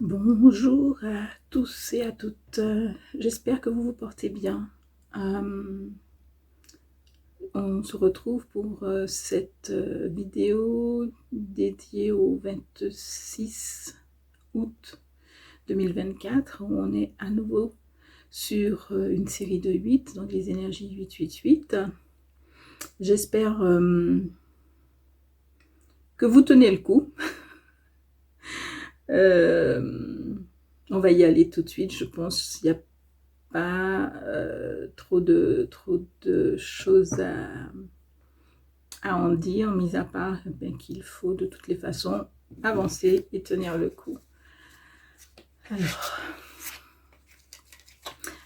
Bonjour à tous et à toutes, j'espère que vous vous portez bien. On se retrouve pour cette vidéo dédiée au 26 août 2024 où on est à nouveau sur une série de 8, donc les énergies 888. J'espère que vous tenez le coup. On va y aller tout de suite, je pense. Il n'y a pas trop de choses à en dire, mis à part qu'il faut de toutes les façons avancer et tenir le coup. Alors,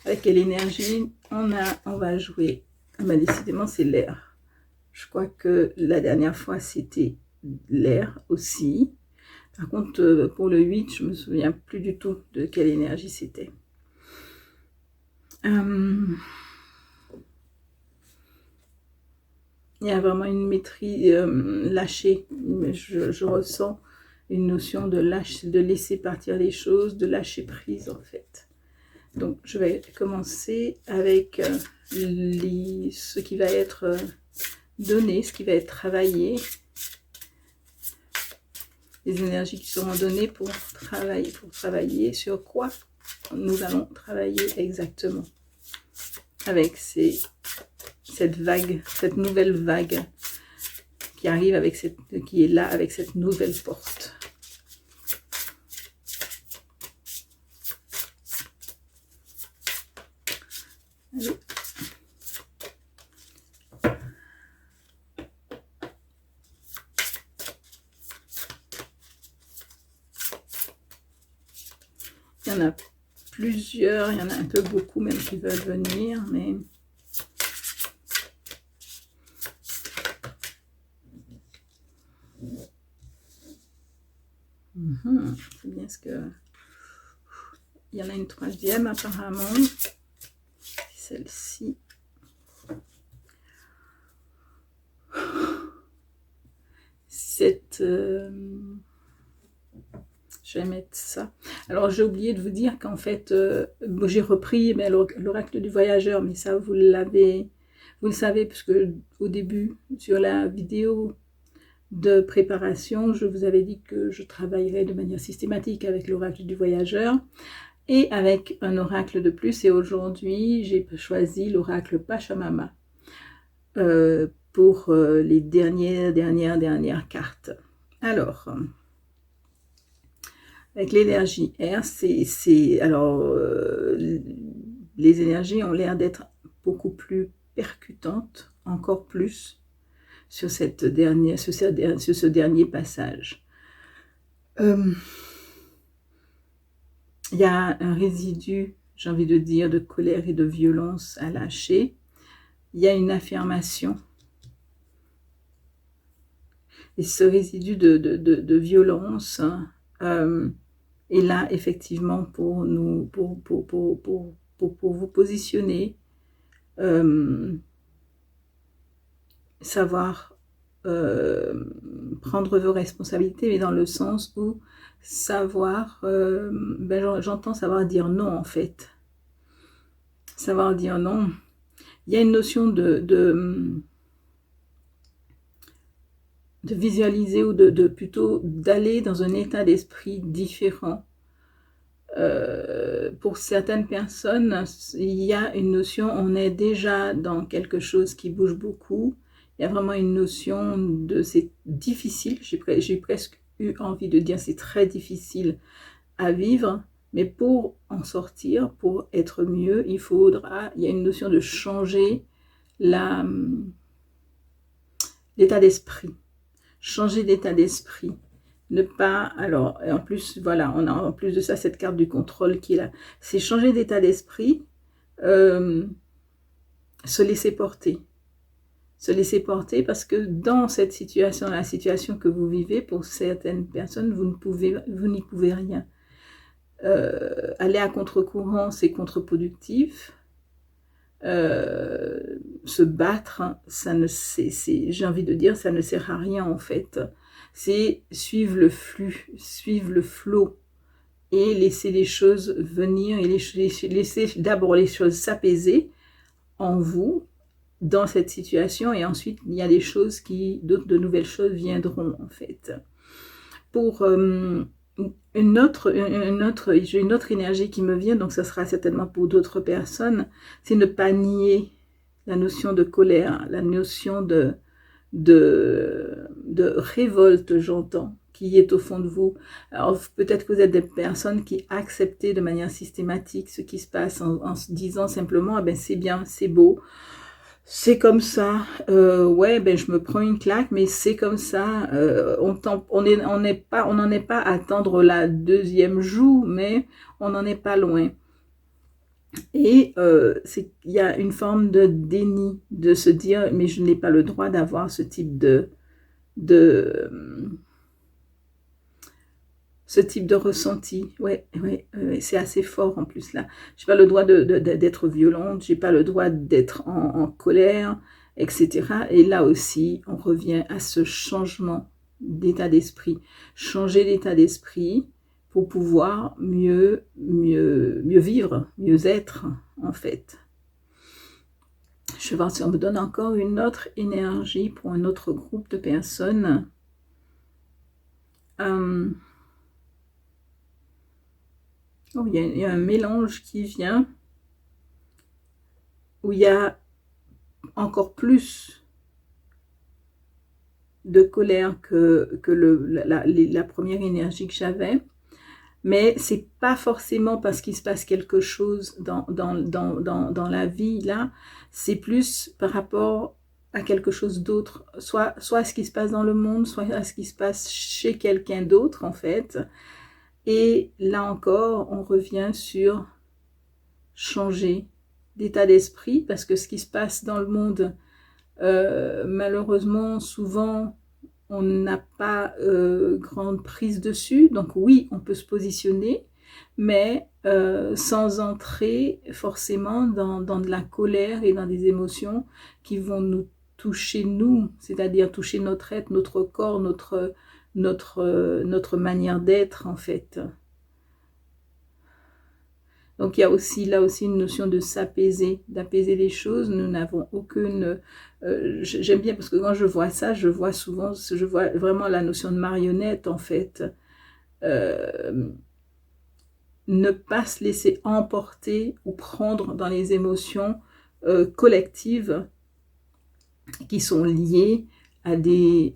avec quelle énergie on va jouer? Décidément, c'est l'air. Je crois que la dernière fois, c'était l'air aussi. Par contre, pour le 8, je ne me souviens plus du tout de quelle énergie c'était. Il y a vraiment une maîtrise lâchée. Je ressens une notion de laisser partir les choses, de lâcher prise en fait. Donc je vais commencer avec ce qui va être donné, ce qui va être travaillé, les énergies qui seront données pour travailler sur quoi nous allons travailler exactement avec cette vague, cette nouvelle vague qui arrive avec qui est là avec cette nouvelle porte. Allez. Il y en a plusieurs, il y en a un peu beaucoup même qui veulent venir, mais c'est bien ce que... Il y en a une troisième apparemment, celle-ci. Je vais mettre ça. Alors j'ai oublié de vous dire qu'en fait, j'ai repris l'oracle du voyageur, mais ça vous le savez, puisque au début, sur la vidéo de préparation, je vous avais dit que je travaillerais de manière systématique avec l'oracle du voyageur et avec un oracle de plus. Et aujourd'hui, j'ai choisi l'oracle Pachamama pour les dernières cartes. Alors, avec l'énergie R, les énergies ont l'air d'être beaucoup plus percutantes, encore plus, sur ce dernier passage. Il y a un résidu, j'ai envie de dire, de colère et de violence à lâcher. Il y a une affirmation. Et ce résidu de violence est là, effectivement, pour vous positionner, savoir prendre vos responsabilités, mais dans le sens où savoir, j'entends savoir dire non en fait. Savoir dire non. Il y a une notion de visualiser ou plutôt d'aller dans un état d'esprit différent. Pour certaines personnes, il y a une notion, on est déjà dans quelque chose qui bouge beaucoup. Il y a vraiment une notion de c'est difficile, j'ai presque eu envie de dire c'est très difficile à vivre, mais pour en sortir, pour être mieux, il y a une notion de changer l'état d'esprit. Changer d'état d'esprit. Ne pas, alors, en plus, voilà, on a en plus de ça cette carte du contrôle qui est là. C'est changer d'état d'esprit, se laisser porter. Se laisser porter parce que dans cette situation, la situation que vous vivez, pour certaines personnes, vous n'y pouvez rien. Aller à contre-courant, c'est contre-productif. Se battre, j'ai envie de dire, ça ne sert à rien en fait. C'est suivre le flux, suivre le flot et laisser les choses venir et laisser d'abord les choses s'apaiser en vous dans cette situation, et ensuite il y a des choses de nouvelles choses viendront en fait. Pour j'ai une autre énergie qui me vient, donc ça sera certainement pour d'autres personnes, c'est ne pas nier la notion de colère, la notion de révolte, j'entends, qui est au fond de vous. Alors peut-être que vous êtes des personnes qui acceptent de manière systématique ce qui se passe en se disant simplement, ah ben c'est bien, c'est beau, c'est comme ça, ouais, ben je me prends une claque, mais c'est comme ça. On n'en est pas à attendre la deuxième joue, mais on n'en est pas loin. Et il y a une forme de déni, de se dire, mais je n'ai pas le droit d'avoir ce type de ressenti. Ouais, c'est assez fort en plus là. J'ai pas le droit d'être violente, j'ai pas le droit d'être en colère, etc. Et là aussi, on revient à ce changement d'état d'esprit. Changer d'état d'esprit pour pouvoir mieux vivre, mieux être en fait. Je vais voir si on me donne encore une autre énergie pour un autre groupe de personnes. Oh, il y a un mélange qui vient où il y a encore plus de colère que la première énergie que j'avais. Mais c'est pas forcément parce qu'il se passe quelque chose dans la vie là, c'est plus par rapport à quelque chose d'autre, soit à ce qui se passe dans le monde, soit à ce qui se passe chez quelqu'un d'autre en fait. Et là encore, on revient sur changer d'état d'esprit, parce que ce qui se passe dans le monde, malheureusement, souvent, on n'a pas grande prise dessus. Donc oui, on peut se positionner, mais sans entrer forcément dans de la colère et dans des émotions qui vont nous toucher nous, c'est-à-dire toucher notre être, notre corps, notre manière d'être en fait. Donc il y a aussi là aussi une notion de s'apaiser, d'apaiser les choses. Nous n'avons aucune... j'aime bien parce que quand je vois ça, je vois vraiment la notion de marionnette en fait. Ne pas se laisser emporter ou prendre dans les émotions collectives qui sont liées à des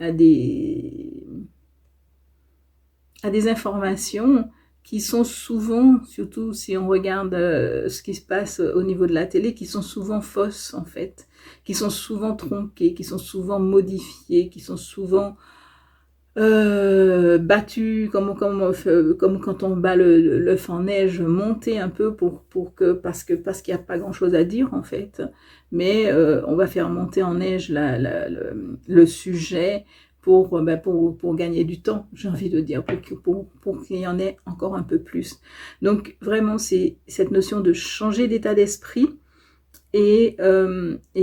informations qui sont souvent, surtout si on regarde ce qui se passe au niveau de la télé, qui sont souvent fausses en fait, qui sont souvent tronquées, qui sont souvent modifiées, qui sont souvent battues, comme quand on bat l'œuf en neige, montées un peu parce qu'il n'y a pas grand chose à dire en fait, mais on va faire monter en neige le sujet pour gagner du temps, j'ai envie de dire, pour qu'il y en ait encore un peu plus. Donc vraiment, c'est cette notion de changer d'état d'esprit, et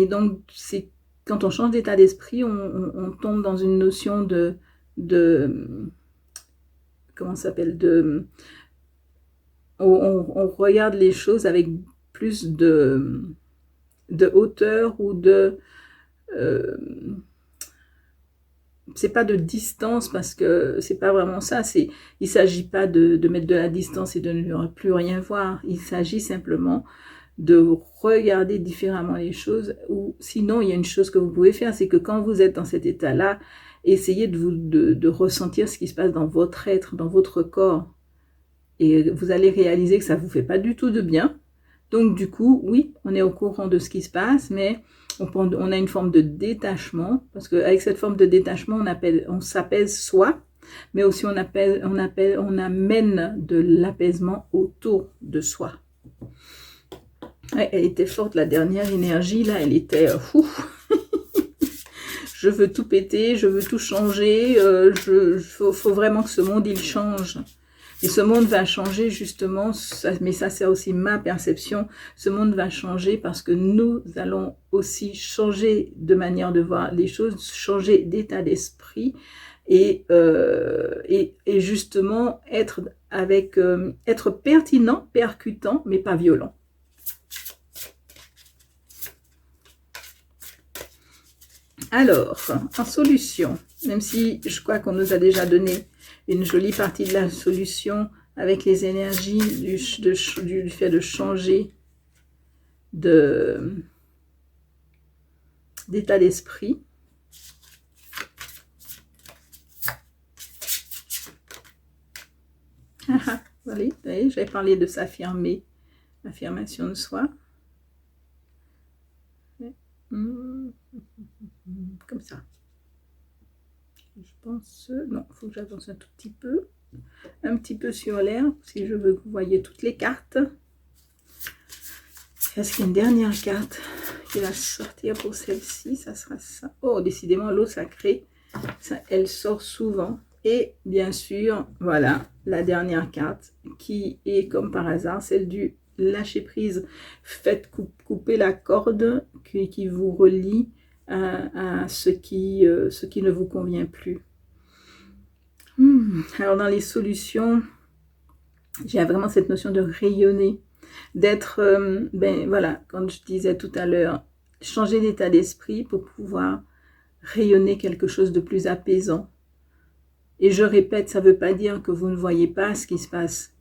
donc c'est quand on change d'état d'esprit, on tombe dans une notion de comment ça s'appelle, on regarde les choses avec plus de hauteur, ou c'est pas de distance, parce que c'est pas vraiment ça. Il s'agit pas de mettre de la distance et de ne plus rien voir. Il s'agit simplement de regarder différemment les choses. Ou sinon, il y a une chose que vous pouvez faire, c'est que quand vous êtes dans cet état-là, essayez de ressentir ce qui se passe dans votre être, dans votre corps. Et vous allez réaliser que ça vous fait pas du tout de bien. Donc du coup, oui, on est au courant de ce qui se passe, mais on a une forme de détachement, parce qu'avec cette forme de détachement, on s'apaise soi, mais aussi on amène de l'apaisement autour de soi. Ouais, elle était forte, la dernière énergie, là, elle était... je veux tout péter, je veux tout changer, faut vraiment que ce monde, il change. Et ce monde va changer justement, mais ça c'est aussi ma perception, ce monde va changer parce que nous allons aussi changer de manière de voir les choses, changer d'état d'esprit, et justement être être pertinent, percutant, mais pas violent. Alors, en solution, même si je crois qu'on nous a déjà donné une jolie partie de la solution avec les énergies du fait de changer d'état d'esprit. Voilà, j'avais parlé de s'affirmer, affirmation de soi. Comme ça. Je pense, non, il faut que j'avance un tout petit peu sur l'air, si je veux que vous voyez toutes les cartes. Est-ce qu'il y a une dernière carte qui va sortir pour celle-ci? Ça sera ça. Oh, décidément, l'eau sacrée, ça, elle sort souvent. Et bien sûr, voilà, la dernière carte qui est comme par hasard, celle du lâcher prise. Faites couper la corde qui vous relie à ce qui ne vous convient plus. Alors dans les solutions, j'ai vraiment cette notion de rayonner, d'être, ben voilà, quand je disais tout à l'heure, changer d'état d'esprit pour pouvoir rayonner quelque chose de plus apaisant. Et je répète, ça ne veut pas dire que vous ne voyez pas ce qui se passe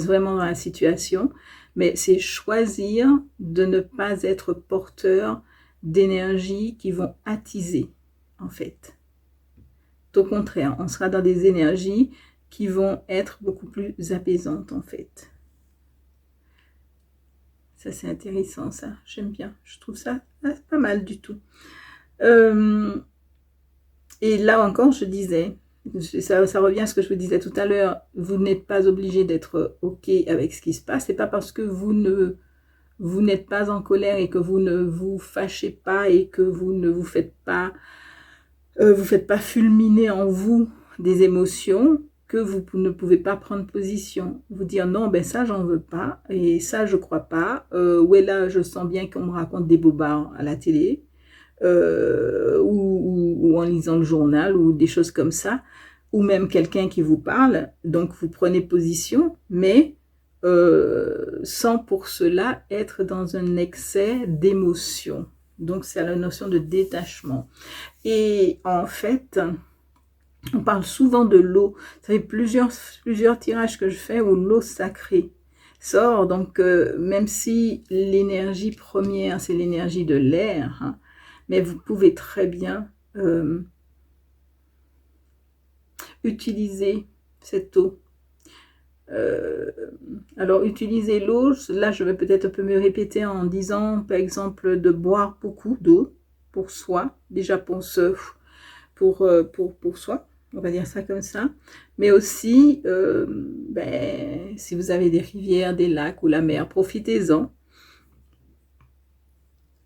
vraiment dans la situation, mais c'est choisir de ne pas être porteur d'énergies qui vont attiser, en fait. Au contraire, on sera dans des énergies qui vont être beaucoup plus apaisantes, en fait. Ça, c'est intéressant, ça. J'aime bien. Je trouve ça pas mal du tout. Et là encore, je disais, ça revient à ce que je vous disais tout à l'heure, vous n'êtes pas obligé d'être OK avec ce qui se passe. C'est pas parce que vous n'êtes pas en colère et que vous ne vous fâchez pas et que vous ne vous faites pas fulminer en vous des émotions que vous ne pouvez pas prendre position. Vous dire non, ben ça j'en veux pas et ça je crois pas. Ouais, là je sens bien qu'on me raconte des bobards à la télé ou en lisant le journal ou des choses comme ça, ou même quelqu'un qui vous parle. Donc vous prenez position, mais sans pour cela être dans un excès d'émotion. Donc c'est la notion de détachement. Et en fait, on parle souvent de l'eau. Ça fait plusieurs tirages que je fais où l'eau sacrée sort. Donc même si l'énergie première, c'est l'énergie de l'air, hein, mais vous pouvez très bien utiliser cette eau. Alors, utiliser l'eau, là je vais peut-être un peu me répéter en disant, par exemple, de boire beaucoup d'eau pour soi, déjà pour soi, on va dire ça comme ça, mais aussi, ben, si vous avez des rivières, des lacs ou la mer, profitez-en.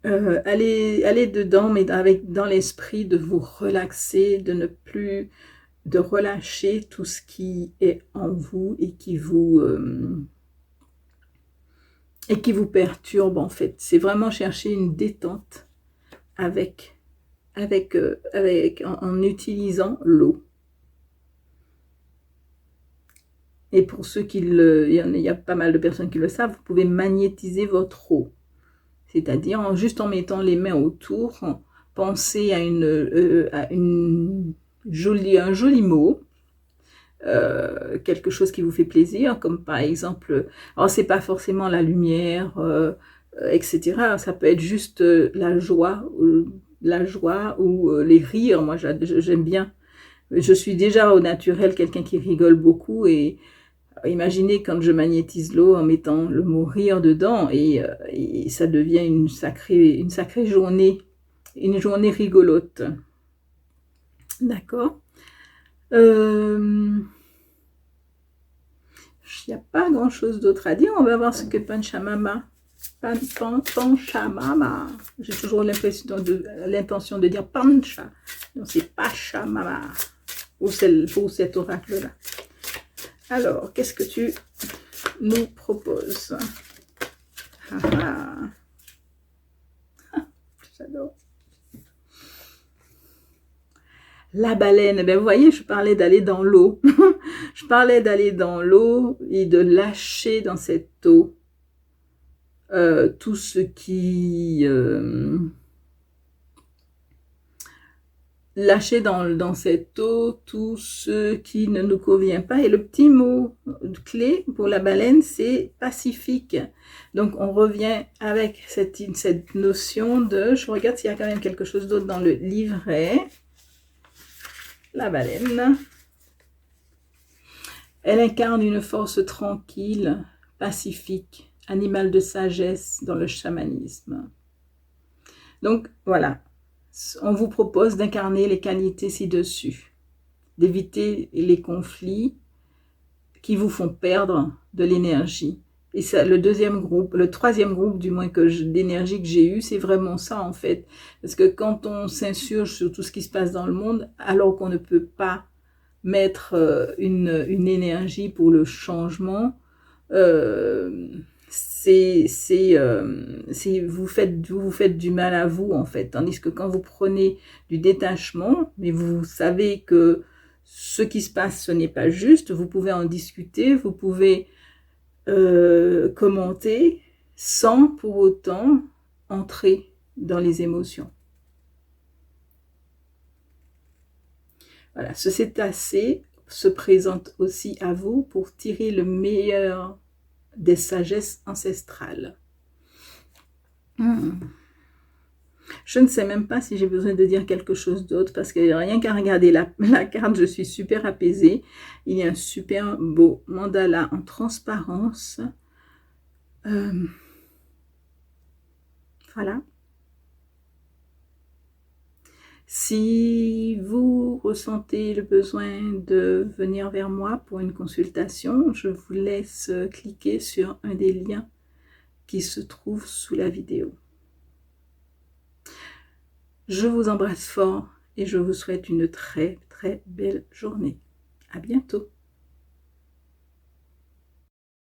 Allez dedans, mais dans l'esprit de vous relaxer, de relâcher tout ce qui est en vous et qui vous perturbe en fait. C'est vraiment chercher une détente en utilisant l'eau. Et pour ceux il y a pas mal de personnes qui le savent, vous pouvez magnétiser votre eau. C'est-à-dire juste en mettant les mains autour, pensez à un joli mot, quelque chose qui vous fait plaisir, comme par exemple, alors c'est pas forcément la lumière, etc. Ça peut être juste la joie ou les rires. Moi j'aime bien. Je suis déjà au naturel quelqu'un qui rigole beaucoup et imaginez quand je magnétise l'eau en mettant le mot rire dedans et ça devient une sacrée journée, une journée rigolote. D'accord. Il n'y a pas grand chose d'autre à dire. On va voir ce que Panchamama. Panchamama. J'ai toujours l'intention de dire Pancha. Non, c'est Pachamama. Pour cet oracle-là. Alors, qu'est-ce que tu nous proposes? J'adore. La baleine, ben vous voyez, je parlais d'aller dans l'eau. Je parlais d'aller dans l'eau et de lâcher dans cette eau tout ce qui... lâcher dans cette eau tout ce qui ne nous convient pas. Et le petit mot clé pour la baleine, c'est pacifique. Donc, on revient avec cette notion de... Je regarde s'il y a quand même quelque chose d'autre dans le livret. La baleine. Elle incarne une force tranquille, pacifique, animal de sagesse dans le chamanisme. Donc, voilà. On vous propose d'incarner les qualités ci-dessus, d'éviter les conflits qui vous font perdre de l'énergie. Et ça, le troisième groupe du moins d'énergie que j'ai eu, c'est vraiment ça en fait. Parce que quand on s'insurge sur tout ce qui se passe dans le monde, alors qu'on ne peut pas mettre une énergie pour le changement, vous vous faites du mal à vous en fait, tandis que quand vous prenez du détachement, mais vous savez que ce qui se passe ce n'est pas juste, vous pouvez en discuter, vous pouvez commenter sans pour autant entrer dans les émotions. Voilà, ce cétacé se présente aussi à vous pour tirer le meilleur des sagesses ancestrales. Je ne sais même pas si j'ai besoin de dire quelque chose d'autre parce que rien qu'à regarder la carte, je suis super apaisée. Il y a un super beau mandala en transparence. Voilà. Si vous ressentez le besoin de venir vers moi pour une consultation, je vous laisse cliquer sur un des liens qui se trouve sous la vidéo. Je vous embrasse fort et je vous souhaite une très très belle journée. À bientôt.